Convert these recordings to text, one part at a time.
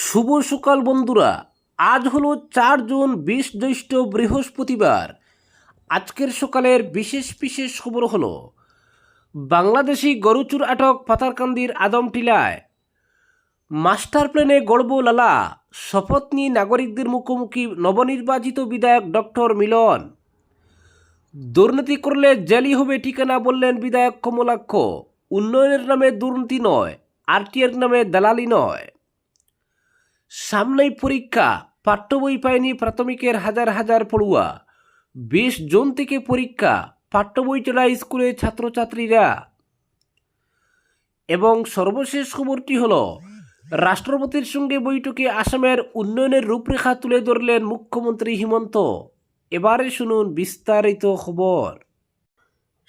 শুভ সকাল বন্ধুরা। আজ হলো 4 জুন 20 জ্যৈষ্ঠ বৃহস্পতিবার। আজকের সকালের বিশেষ বিশেষ খবর হলো বাংলাদেশি গরুচুর আটক পাতারকান্দির আদমটিলায়, মাস্টার প্ল্যানে গড়ব লালা, শপথ নিয়ে নাগরিকদের মুখোমুখি নবনির্বাচিত বিধায়ক ডক্টর মিলন, দুর্নীতি করলে জেলই হবে ঠিকানা বললেন বিধায়ক কমলাক্ষ, উন্নয়নের নামে দুর্নীতি নয়, আরটিআর নামে দালালি নয়। সামনেই পরীক্ষা, পাঠ্য বই পায়নি প্রাথমিকের হাজার হাজার পড়ুয়া, 20 জুন থেকে পরীক্ষা, পাঠ্য বই চলায় স্কুলে ছাত্রছাত্রীরা। এবং সর্বশেষ খবরটি হলো রাষ্ট্রপতির সঙ্গে বৈঠকে আসামের উন্নয়নের রূপরেখা তুলে ধরলেন মুখ্যমন্ত্রী হিমন্ত। এবারে শুনুন বিস্তারিত খবর।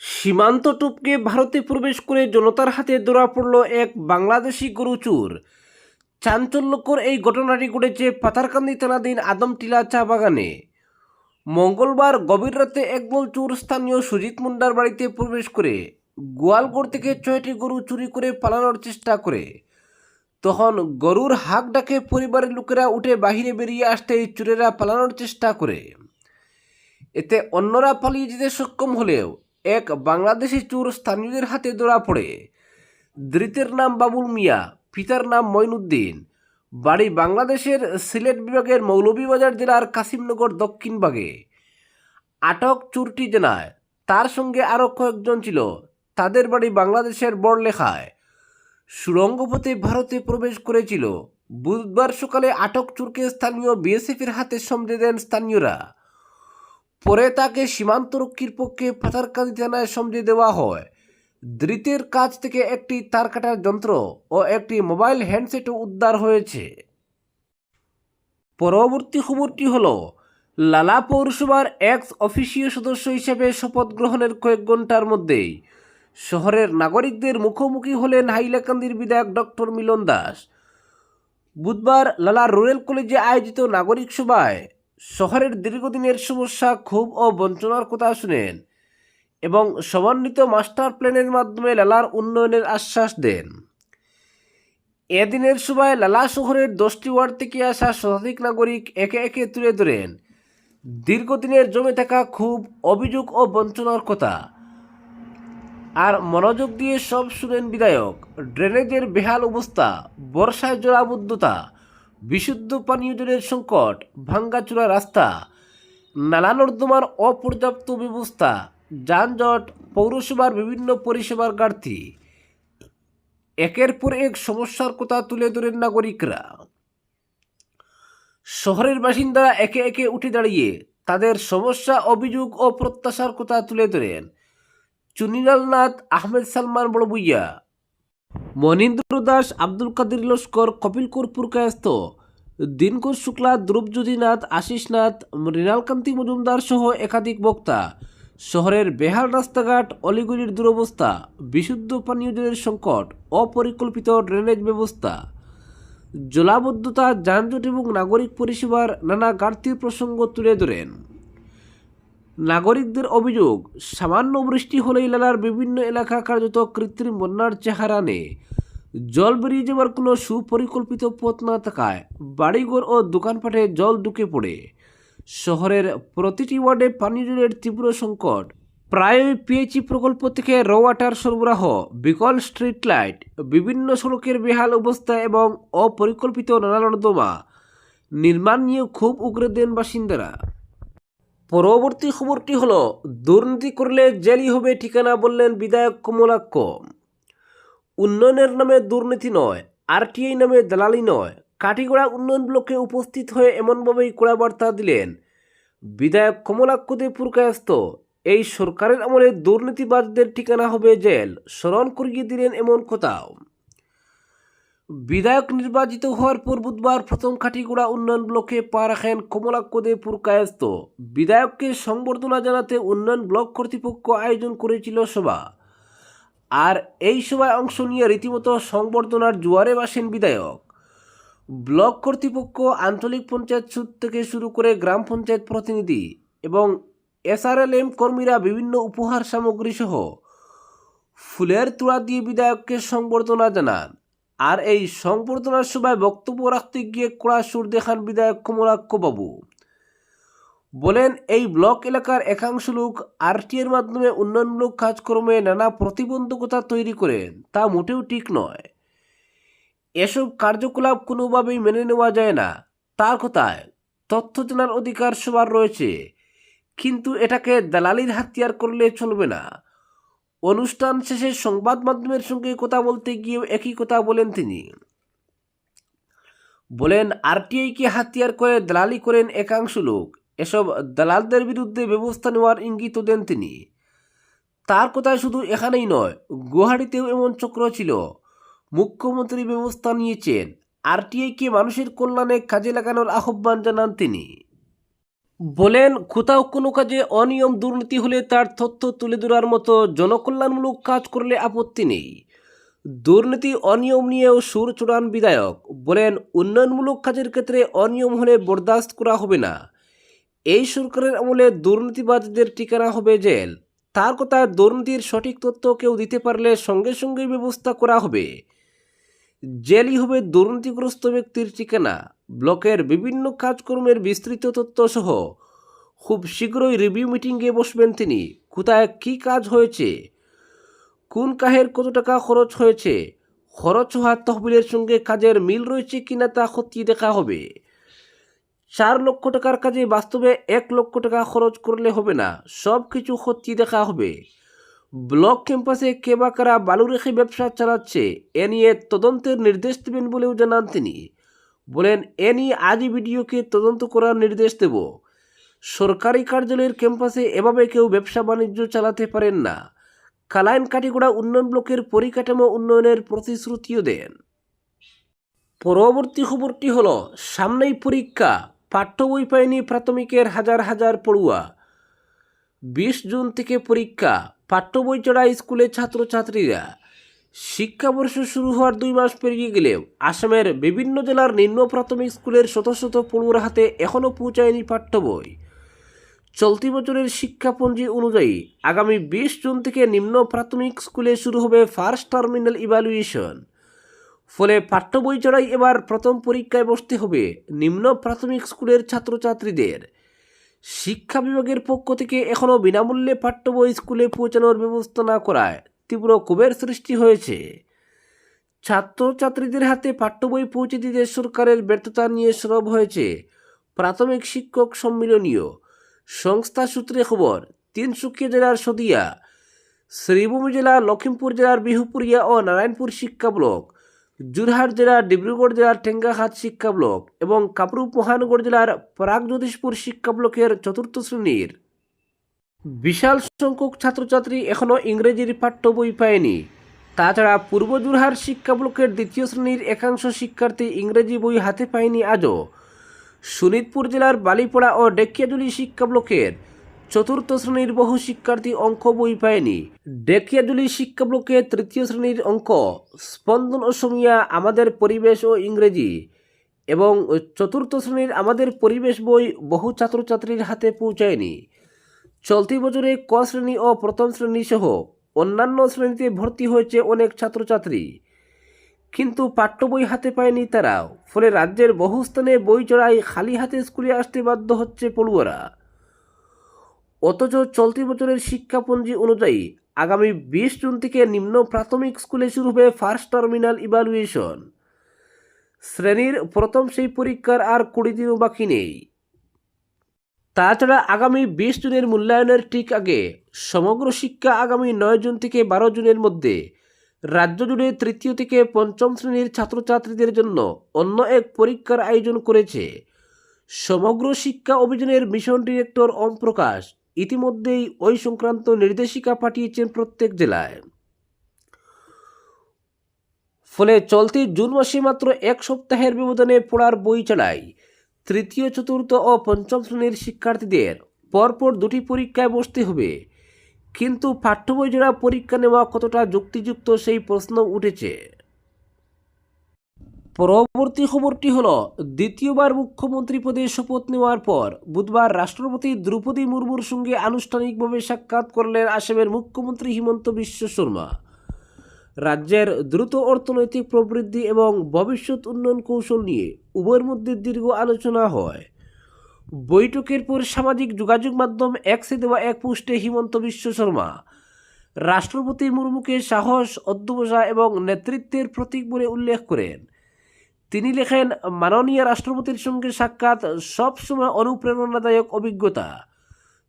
সীমান্ত টপকে ভারতে প্রবেশ করে জনতার হাতে ধরা পড়ল এক বাংলাদেশি গরুচুর। চাঞ্চল্যকর এই ঘটনাটি ঘটেছে পাথারকান্দি থানাধীন আদমটিলা চা বাগানে। মঙ্গলবার গভীর রাতে একদল চোর স্থানীয় সুজিত মুন্ডার বাড়িতে প্রবেশ করে গোয়ালঘর থেকে 6টি গরু চুরি করে পালানোর চেষ্টা করে। তখন গরুর হাঁক ডাকে পরিবারের লোকেরা উঠে বাহিরে বেরিয়ে আসতেই চোরেরা পালানোর চেষ্টা করে। এতে অন্যরা পালিয়ে যেতে সক্ষম হলেও এক বাংলাদেশি চোর স্থানীয়দের হাতে ধরা পড়ে। ধৃতের নাম বাবুল মিয়া, পিতার নাম মঈনুদ্দিন, বাড়ি বাংলাদেশের সিলেট বিভাগের মৌলভীবাজার জেলার কাসিমনগর দক্ষিণভাগে। আটক চোরটি জানায় তার সঙ্গে আরও কয়েকজন ছিল, তাদের বাড়ি বাংলাদেশের বড়লেখায়, সুড়ঙ্গপথে ভারতে প্রবেশ করেছিল। বুধবার সকালে আটক চোরকে স্থানীয় বিএসএফের হাতে সমঝে দেন স্থানীয়রা। পরে তাকে সীমান্তরক্ষীর পক্ষে পাথারকান্দি থানায় সমঝে দেওয়া হয়। ধৃতের কাছ থেকে একটি তার কাটার যন্ত্র ও একটি মোবাইল হ্যান্ডসেটও উদ্ধার হয়েছে। পরবর্তী খবরটি হলো লালা পৌরসভার এক্স অফিসীয় সদস্য হিসেবে শপথ গ্রহণের কয়েক ঘন্টার মধ্যেই শহরের নাগরিকদের মুখোমুখি হলেন হাইলাকান্দির বিধায়ক ডক্টর মিলন দাস। বুধবার লালা রুরাল কলেজে আয়োজিত নাগরিক সভায় শহরের দীর্ঘদিনের সমস্যা, ক্ষোভ ও বঞ্চনার কথা শুনেন এবং সমন্বিত মাস্টার প্ল্যানের মাধ্যমে লালার উন্নয়নের আশ্বাস দেন। এদিনের সভায় লালা শহরের 10টি ওয়ার্ড থেকে আসা শতাধিক নাগরিক একে একে তুলে ধরেন দীর্ঘদিনের জমে থাকা ক্ষোভ, অভিযোগ ও বঞ্চনার কথা। আর মনোযোগ দিয়ে সব শুনেন বিধায়ক। ড্রেনেজের বেহাল অবস্থা, বর্ষায় জলাবদ্ধতা, বিশুদ্ধ পানীয় জলের সংকট, ভাঙ্গাচোরা রাস্তা, নালা নর্দমার অপর্যাপ্ত ব্যবস্থা, যানজট, পৌরসভার বিভিন্ন পরিষেবার ঘাটতি, একের পর এক সমস্যার কথা তুলে ধরেন নাগরিকরা। শহরের বাসিন্দারা একে একে উঠে দাঁড়িয়ে তাদের সমস্যা, অভিযোগ ও প্রত্যাশার কথা তুলে ধরেন। চুনিলাল নাথ, আহমেদ সালমান বড়বুইয়া, মনীন্দ্র দাস, আব্দুল কাদের লস্কর, কপিল কর্পূর কায়স্থ, দিনকর শুক্লা, ধ্রুবজ্যোতি নাথ, আশিস নাথ, মৃণালকান্তি মজুমদার সহ একাধিক বক্তা শহরের বেহাল রাস্তাঘাট, অলিগলির দুরবস্থা, বিশুদ্ধ পানীয় জলের সংকট, অপরিকল্পিত ড্রেনেজ ব্যবস্থা, জলাবদ্ধতা, যানজট এবং নাগরিক পরিষেবার নানা ঘাটতির প্রসঙ্গ তুলে ধরেন। নাগরিকদের অভিযোগ, সামান্য বৃষ্টি হলেই লালার বিভিন্ন এলাকা কার্যত কৃত্রিম বন্যার চেহারা নেয়। জল বেরিয়ে যাওয়ার কোনো সুপরিকল্পিত পথ না থাকায় বাড়িঘর ও দোকানপাটে জল ঢুকে পড়ে। শহরের প্রতিটি ওয়ার্ডে পানীয় জলের তীব্র সংকট, প্রায়ই পিএইচই প্রকল্প থেকে র ওয়াটার সরবরাহ, বিকল স্ট্রিট লাইট, বিভিন্ন সড়কের বেহাল অবস্থা এবং অপরিকল্পিত নালা নর্দমা নির্মাণ নিয়ে খুব উগরে দেন বাসিন্দারা। পরবর্তী খবরটি হলো দুর্নীতি করলে জেলই হবে ঠিকানা বললেন বিধায়ক কমলাক্ষ। উন্নয়নের নামে দুর্নীতি নয়, আরটিআই নামে দালালি নয়, কাঠিগড়া উন্নয়ন ব্লকে উপস্থিত হয়ে এমনভাবেই কড়া বার্তা দিলেন বিধায়ক কমলাক্ষ দে পুরকায়স্থ। এই সরকারের আমলে দুর্নীতিবাজদের ঠিকানা হবে জেল, স্মরণ করিয়ে দিলেন এমন কথাও। বিধায়ক নির্বাচিত হওয়ার পর বুধবার প্রথম কাঠিগড়া উন্নয়ন ব্লকে পা রাখেন কমলাক্ষ দে পুরকায়স্থ। বিধায়ককে সংবর্ধনা জানাতে উন্নয়ন ব্লক কর্তৃপক্ষ আয়োজন করেছিল সভা। আর এই সভায় অংশ নিয়ে রীতিমতো সংবর্ধনার জোয়ারে বাসেন বিধায়ক। ব্লক কর্তৃপক্ষ, আঞ্চলিক পঞ্চায়েত সুদ থেকে শুরু করে গ্রাম পঞ্চায়েত প্রতিনিধি এবং এসআরএলএম কর্মীরা বিভিন্ন উপহার সামগ্রী সহ ফুলের তোড়া দিয়ে বিধায়ককে সংবর্ধনা জানান। আর এই সংবর্ধনা সভায় বক্তব্য রাখতে গিয়ে কড়া সুর দেখান বিধায়ক কমলাক্ষ বাবু। বলেন, এই ব্লক এলাকার একাংশ লোক আরটিএর মাধ্যমে উন্নয়নমূলক কাজকর্মে নানা প্রতিবন্ধকতা তৈরি করেন, তা মোটেও ঠিক নয়। এসব কার্যকলাপ কোনোভাবেই মেনে নেওয়া যায় না। তার কথায়, তথ্য জানার অধিকার সবার রয়েছে, কিন্তু এটাকে দালালির হাতিয়ার করলে চলবে না। অনুষ্ঠান শেষে সংবাদ মাধ্যমের সঙ্গে কথা বলতে গিয়েও একই কথা বলেন তিনি। বলেন, আরটিআইকে হাতিয়ার করে দালালি করেন একাংশ লোক। এসব দালালদের বিরুদ্ধে ব্যবস্থা নেওয়ার ইঙ্গিত দেন তিনি। তার কথায় শুধু এখানেই নয়, গুয়াহাটিতেও এমন চক্র ছিল। মুখ্যমন্ত্রী ব্যবস্থা নিয়েছেন। আরটিআইকে মানুষের কল্যাণে কাজে লাগানোর আহ্বান জানান তিনি। বলেন, কোথাও কোনো কাজে অনিয়ম দুর্নীতি হলে তার তথ্য তুলে ধরার মতো জনকল্যাণমূলক কাজ করলে আপত্তি নেই। দুর্নীতি অনিয়ম নিয়েও সুর চড়ান বিধায়ক। বলেন, উন্নয়নমূলক কাজের ক্ষেত্রে অনিয়ম হলে বরদাস্ত করা হবে না। এই সরকারের আমলে দুর্নীতিবাজদের ঠিকানা হবে জেল। তার কথায়, দুর্নীতির সঠিক তথ্য কেউ দিতে পারলে সঙ্গে সঙ্গে ব্যবস্থা করা হবে। জেলই হবে দুর্নীতিগ্রস্ত ব্যক্তির ঠিকানা। ব্লকের বিভিন্ন কাজকর্মের বিস্তৃত তথ্য সহ খুব শীঘ্রই রিভিউ মিটিংয়ে বসবেন তিনি। কোথায় কী কাজ হয়েছে, কোন কাজের কত টাকা খরচ হয়েছে, খরচ হওয়া তহবিলের সঙ্গে কাজের মিল রয়েছে কিনা তা খতিয়ে দেখা হবে। 4 লক্ষ টাকার কাজে বাস্তবে 1 লক্ষ টাকা খরচ করলে হবে না, সব কিছু খতিয়ে দেখা হবে। ব্লক ক্যাম্পাসে কে বা কারা বালু রেখে ব্যবসা চালাচ্ছে, এ নিয়ে তদন্তের নির্দেশ দেবেন বলেও জানান তিনি। বলেন, এ নিয়ে আজই বিডিওকে তদন্ত করার নির্দেশ দেব। সরকারি কার্যালয়ের ক্যাম্পাসে এভাবে কেউ ব্যবসা বাণিজ্য চালাতে পারেন না। কালাইন কাটিগড়া উন্নয়ন ব্লকের পরিকাঠামো উন্নয়নের প্রতিশ্রুতিও দেন। পরবর্তী খবরটি হলো, সামনেই পরীক্ষা, পাঠ্য বই পায়নি প্রাথমিকের হাজার হাজার পড়ুয়া। 20 জুন থেকে পরীক্ষা, পাঠ্য বই ছাড়া স্কুলে ছাত্রছাত্রীরা। শিক্ষাবর্ষ শুরু হওয়ার 2 মাস পেরিয়ে গেলেও আসামের বিভিন্ন জেলার নিম্ন প্রাথমিক স্কুলের শত শত পড়ুয়ার হাতে এখনও পৌঁছায়নি পাঠ্য বই। চলতি বছরের শিক্ষাপঞ্জি অনুযায়ী আগামী 20 জুন থেকে নিম্ন প্রাথমিক স্কুলে শুরু হবে ফার্স্ট টার্মিনাল ইভ্যালুয়েশন। ফলে পাঠ্য বই ছাড়াই এবার প্রথম পরীক্ষায় বসতে হবে নিম্ন প্রাথমিক স্কুলের ছাত্রছাত্রীদের। শিক্ষা বিভাগের পক্ষ থেকে এখনও বিনামূল্যে পাঠ্য বই স্কুলে পৌঁছানোর ব্যবস্থা না করায় তীব্র ক্ষোভের সৃষ্টি হয়েছে। ছাত্রছাত্রীদের হাতে পাঠ্য বই পৌঁছে দিতে সরকারের ব্যর্থতা নিয়ে সরব হয়েছে প্রাথমিক শিক্ষক সম্মিলনীয়। সংস্থা সূত্রে খবর, তিনসুকিয়া জেলার সদিয়া, শ্রীভূমি জেলার লখিমপুর জেলার বিহুপুরিয়া ও নারায়ণপুর শিক্ষা ব্লক, যোরহাট জেলার ডিব্রুগড় জেলার টেঙ্গাঘাট শিক্ষা ব্লক এবং কামরূপ মহানগর জেলার প্রাগজ্যোতিষপুর শিক্ষা ব্লকের 4র্থ শ্রেণীর বিশাল সংখ্যক ছাত্রছাত্রী এখনও ইংরেজির পাঠ্য বই পায়নি। তাছাড়া পূর্ব যোরহাট শিক্ষা ব্লকের 2য় শ্রেণীর একাংশ শিক্ষার্থী ইংরেজি বই হাতে পায়নি আজও। শোনিতপুর জেলার বালিপাড়া ও ডেকিয়াজুলি শিক্ষা ব্লকের 4র্থ শ্রেণীর বহু শিক্ষার্থী অঙ্ক বই পায়নি। ডেকিয়াজুলি শিক্ষা ব্লকের 3য় শ্রেণীর অঙ্ক, স্পন্দন অসমিয়া, আমাদের পরিবেশ ও ইংরেজি এবং 4র্থ শ্রেণীর আমাদের পরিবেশ বই বহু ছাত্রছাত্রীর হাতে পৌঁছায়নি। চলতি বছরে ক শ্রেণী ও প্রথম শ্রেণী সহ অন্যান্য শ্রেণীতে ভর্তি হয়েছে অনেক ছাত্রছাত্রী, কিন্তু পাঠ্য বই হাতে পায়নি তারাও। ফলে রাজ্যের বহু স্থানে বই চড়াই খালি হাতে স্কুলে আসতে বাধ্য হচ্ছে পড়ুয়ারা। অথচ চলতি বছরের শিক্ষাপঞ্জি অনুযায়ী আগামী 20 জুন থেকে নিম্ন প্রাথমিক স্কুলে শুরু হবে ফার্স্ট টার্মিনাল ইভ্যালুয়েশন। শ্রেণীর প্রথম সেই পরীক্ষার আর 20 দিনও বাকি নেই। তাছাড়া আগামী 20 জুনের মূল্যায়নের ঠিক আগে সমগ্র শিক্ষা আগামী 9 জুন থেকে 12 জুনের মধ্যে রাজ্য জুড়ে 3য় থেকে 5ম শ্রেণীর ছাত্রছাত্রীদের জন্য অন্য এক পরীক্ষার আয়োজন করেছে। সমগ্র শিক্ষা অভিযানের মিশন ডিরেক্টর ওম প্রকাশ ইতিমধ্যেই ওই সংক্রান্ত নির্দেশিকা পাঠিয়েছেন প্রত্যেক জেলায়। ফলে চলতি জুন মাসে মাত্র 1 সপ্তাহের ব্যবধানে পড়ার বই ছাড়াই 3য়, 4র্থ ও 5ম শ্রেণীর শিক্ষার্থীদের পরপর 2টি পরীক্ষায় বসতে হবে। কিন্তু পাঠ্য বই ছাড়া পরীক্ষা নেওয়া কতটা যুক্তিযুক্ত সেই প্রশ্ন উঠেছে। পরবর্তী খবরটি হলো, দ্বিতীয়বার মুখ্যমন্ত্রী পদে শপথ নেওয়ার পর বুধবার রাষ্ট্রপতি দ্রৌপদী মুর্মুর সঙ্গে আনুষ্ঠানিকভাবে সাক্ষাৎ করলেন আসামের মুখ্যমন্ত্রী হিমন্ত বিশ্ব শর্মা। রাজ্যের দ্রুত অর্থনৈতিক প্রবৃদ্ধি এবং ভবিষ্যৎ উন্নয়ন কৌশল নিয়ে উভয়ের মধ্যে দীর্ঘ আলোচনা হয়। বৈঠকের পর সামাজিক যোগাযোগ মাধ্যম এক্সে দেওয়া এক পোস্টে হিমন্ত বিশ্ব শর্মা রাষ্ট্রপতি মুর্মুকে সাহস, অধ্যবসায় এবং নেতৃত্বের প্রতীক বলে উল্লেখ করেন। তিনি লেখেন, মাননীয় রাষ্ট্রপতির সঙ্গে সাক্ষাৎ সবসময় অনুপ্রেরণাদায়ক অভিজ্ঞতা।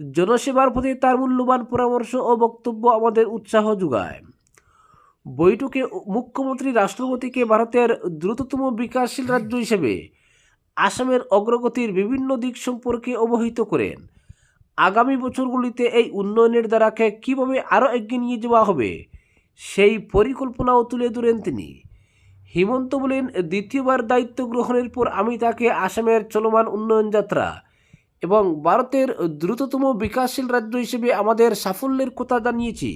জনসেবার প্রতি তার মূল্যবান পরামর্শ ও বক্তব্য আমাদের উৎসাহ যোগায়। বৈঠকে মুখ্যমন্ত্রী রাষ্ট্রপতিকে ভারতের দ্রুততম বিকাশশীল রাজ্য হিসেবে আসামের অগ্রগতির বিভিন্ন দিক সম্পর্কে অবহিত করেন। আগামী বছরগুলিতে এই উন্নয়নের ধারাকে কীভাবে আরও এগিয়ে নিয়ে যাওয়া হবে সেই পরিকল্পনাও তুলে ধরেন তিনি। হিমন্ত বলেন, দ্বিতীয়বার দায়িত্ব গ্রহণের পর আমি তাকে আসামের চলমান উন্নয়ন যাত্রা এবং ভারতের দ্রুততম বিকাশশীল রাজ্য হিসেবে আমাদের সাফল্যের কথা জানিয়েছি।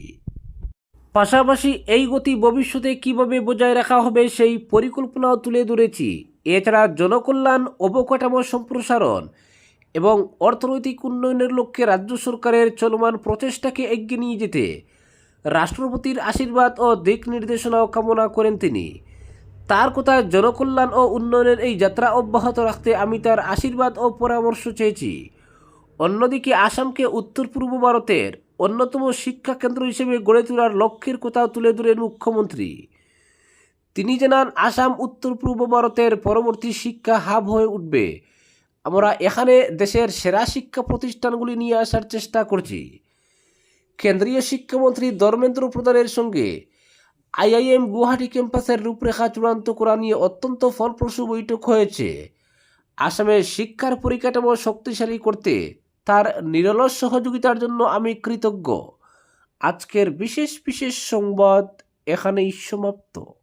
পাশাপাশি এই গতি ভবিষ্যতে কিভাবে বজায় রাখা হবে সেই পরিকল্পনাও তুলে ধরেছি। এছাড়া জনকল্যাণ, অবকাঠামো সম্প্রসারণ এবং অর্থনৈতিক উন্নয়নের লক্ষ্যে রাজ্য সরকারের চলমান প্রচেষ্টাকে এগিয়ে নিয়ে যেতে রাষ্ট্রপতির আশীর্বাদ ও দিক নির্দেশনাও কামনা করেন তিনি। তার কথায়, জনকল্যাণ ও উন্নয়নের এই যাত্রা অব্যাহত রাখতে আমি তার আশীর্বাদ ও পরামর্শ চেয়েছি। অন্যদিকে আসামকে উত্তর পূর্ব ভারতের অন্যতম শিক্ষা কেন্দ্র হিসেবে গড়ে তোলার লক্ষ্যের কথাও তুলে ধরেন মুখ্যমন্ত্রী। তিনি জানান, আসাম উত্তর পূর্ব ভারতের পরবর্তী শিক্ষা হাব হয়ে উঠবে। আমরা এখানে দেশের সেরা শিক্ষা প্রতিষ্ঠানগুলি নিয়ে আসার চেষ্টা করছি। কেন্দ্রীয় শিক্ষামন্ত্রী ধর্মেন্দ্র প্রধানের সঙ্গে আইআইএম গুয়াহাটি ক্যাম্পাসের রূপরেখা চূড়ান্ত করা নিয়ে অত্যন্ত ফলপ্রসূ বৈঠক হয়েছে। আসামের শিক্ষার পরিকাঠামো শক্তিশালী করতে তার নিরলস সহযোগিতার জন্য আমি কৃতজ্ঞ। আজকের বিশেষ সংবাদ এখানেই সমাপ্ত।